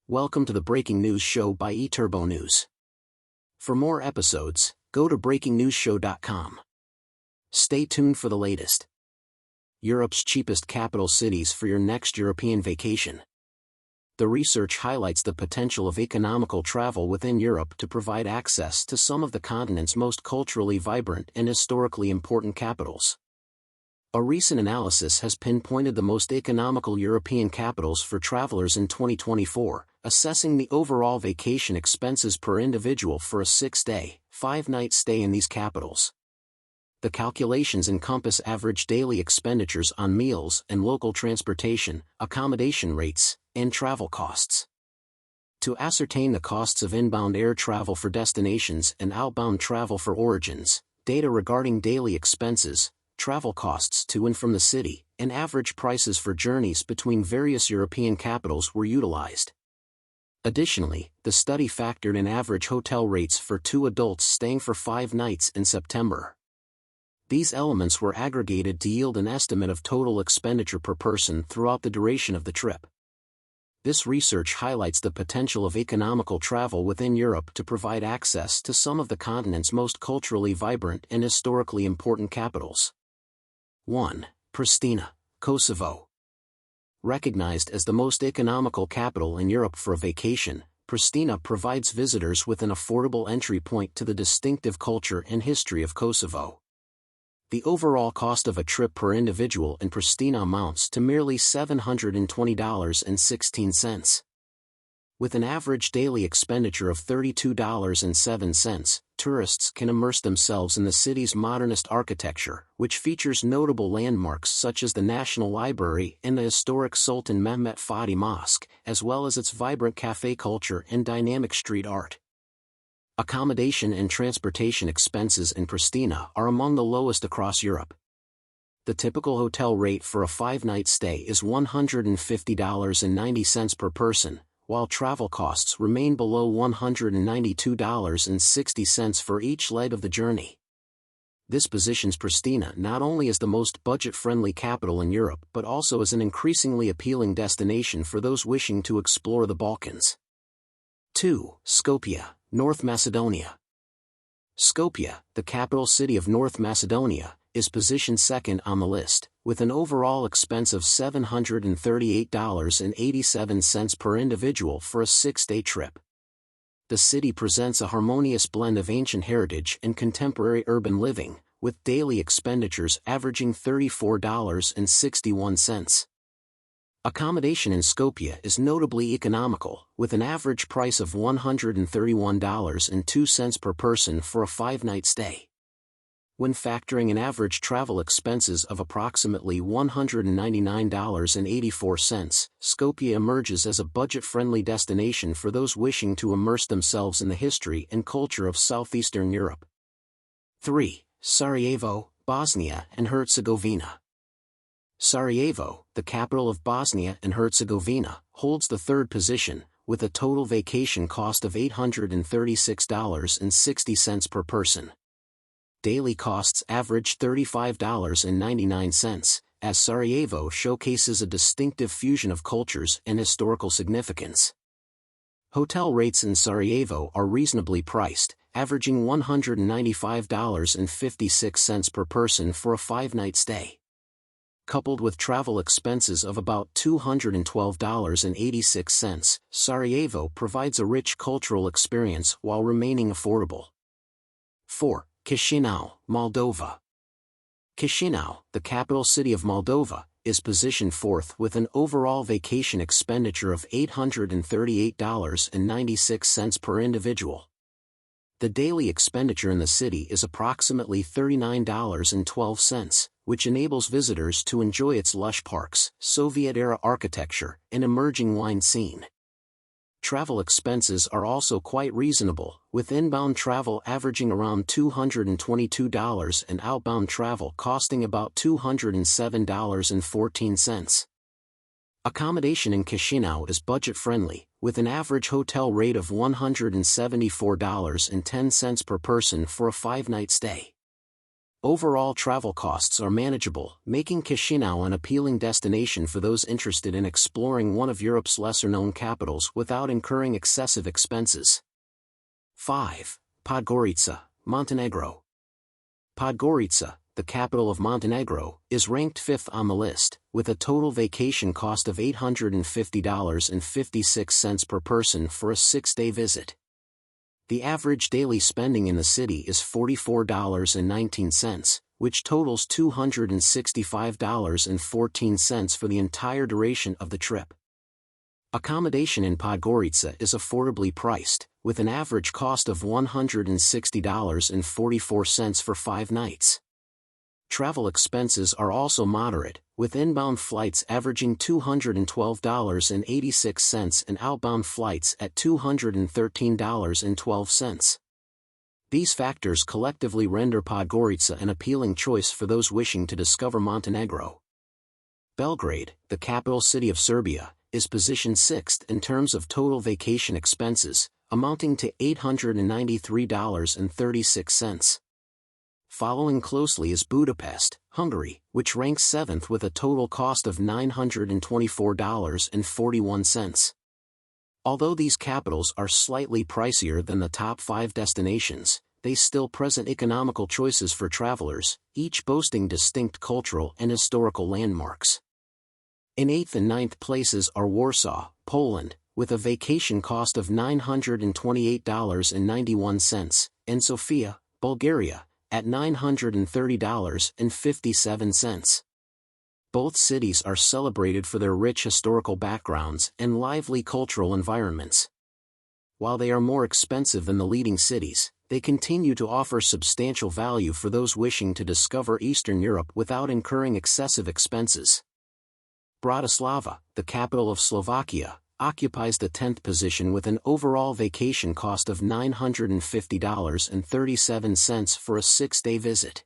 Welcome to the Breaking News Show by eTurbo News. For more episodes, go to breakingnewsshow.com. Stay tuned for the latest. Europe's cheapest capital cities for your next European vacation. The research highlights the potential of economical travel within Europe to provide access to some of the continent's most culturally vibrant and historically important capitals. A recent analysis has pinpointed the most economical European capitals for travelers in 2024, assessing the overall vacation expenses per individual for a 6-day, 5-night stay in these capitals. The calculations encompass average daily expenditures on meals and local transportation, accommodation rates, and travel costs. To ascertain the costs of inbound air travel for destinations and outbound travel for origins, data regarding daily expenses, travel costs to and from the city, and average prices for journeys between various European capitals were utilized. Additionally, the study factored in average hotel rates for 2 adults staying for 5 nights in September. These elements were aggregated to yield an estimate of total expenditure per person throughout the duration of the trip. This research highlights the potential of economical travel within Europe to provide access to some of the continent's most culturally vibrant and historically important capitals. 1. Pristina, Kosovo. Recognized as the most economical capital in Europe for a vacation, Pristina provides visitors with an affordable entry point to the distinctive culture and history of Kosovo. The overall cost of a trip per individual in Pristina amounts to merely $720.16. With an average daily expenditure of $32.07, tourists can immerse themselves in the city's modernist architecture, which features notable landmarks such as the National Library and the historic Sultan Mehmet Fatih Mosque, as well as its vibrant café culture and dynamic street art. Accommodation and transportation expenses in Pristina are among the lowest across Europe. The typical hotel rate for a 5-night stay is $150.90 per person, while travel costs remain below $192.60 for each leg of the journey. This positions Pristina not only as the most budget-friendly capital in Europe but also as an increasingly appealing destination for those wishing to explore the Balkans. 2. Skopje, North Macedonia. Skopje, the capital city of North Macedonia, is positioned second on the list, with an overall expense of $738.87 per individual for a 6-day trip. The city presents a harmonious blend of ancient heritage and contemporary urban living, with daily expenditures averaging $34.61. Accommodation in Skopje is notably economical, with an average price of $131.02 per person for a 5-night stay. When factoring in average travel expenses of approximately $199.84, Skopje emerges as a budget-friendly destination for those wishing to immerse themselves in the history and culture of southeastern Europe. 3. Sarajevo, Bosnia and Herzegovina. Sarajevo, the capital of Bosnia and Herzegovina, holds the third position, with a total vacation cost of $836.60 per person. Daily costs average $35.99, as Sarajevo showcases a distinctive fusion of cultures and historical significance. Hotel rates in Sarajevo are reasonably priced, averaging $195.56 per person for a 5-night stay. Coupled with travel expenses of about $212.86, Sarajevo provides a rich cultural experience while remaining affordable. 4. Chisinau, Moldova. Chisinau, the capital city of Moldova, is positioned fourth with an overall vacation expenditure of $838.96 per individual. The daily expenditure in the city is approximately $39.12, which enables visitors to enjoy its lush parks, Soviet-era architecture, and emerging wine scene. Travel expenses are also quite reasonable, with inbound travel averaging around $222 and outbound travel costing about $207.14. Accommodation in Chisinau is budget-friendly, with an average hotel rate of $174.10 per person for a 5-night stay. Overall travel costs are manageable, making Chisinau an appealing destination for those interested in exploring one of Europe's lesser-known capitals without incurring excessive expenses. 5. Podgorica, Montenegro. Podgorica, the capital of Montenegro, is ranked 5th on the list, with a total vacation cost of $850.56 per person for a 6-day visit. The average daily spending in the city is $44.19, which totals $265.14 for the entire duration of the trip. Accommodation in Podgorica is affordably priced, with an average cost of $160.44 for 5 nights. Travel expenses are also moderate, with inbound flights averaging $212.86 and outbound flights at $213.12. These factors collectively render Podgorica an appealing choice for those wishing to discover Montenegro. Belgrade, the capital city of Serbia, is positioned 6th in terms of total vacation expenses, amounting to $893.36. Following closely is Budapest, Hungary, which ranks 7th with a total cost of $924.41. Although these capitals are slightly pricier than the top 5 destinations, they still present economical choices for travelers, each boasting distinct cultural and historical landmarks. In 8th and 9th places are Warsaw, Poland, with a vacation cost of $928.91, and Sofia, Bulgaria, at $930.57. Both cities are celebrated for their rich historical backgrounds and lively cultural environments. While they are more expensive than the leading cities, they continue to offer substantial value for those wishing to discover Eastern Europe without incurring excessive expenses. Bratislava, the capital of Slovakia, occupies the 10th position with an overall vacation cost of $950.37 for a 6-day visit.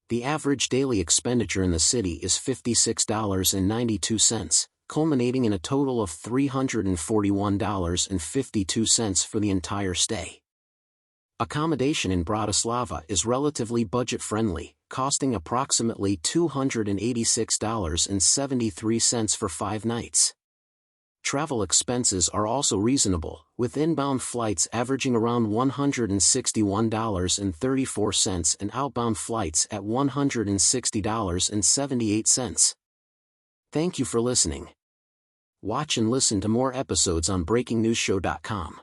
The average daily expenditure in the city is $56.92, culminating in a total of $341.52 for the entire stay. Accommodation in Bratislava is relatively budget-friendly, costing approximately $286.73 for 5 nights. Travel expenses are also reasonable, with inbound flights averaging around $161.34 and outbound flights at $160.78. Thank you for listening. Watch and listen to more episodes on BreakingNewsShow.com.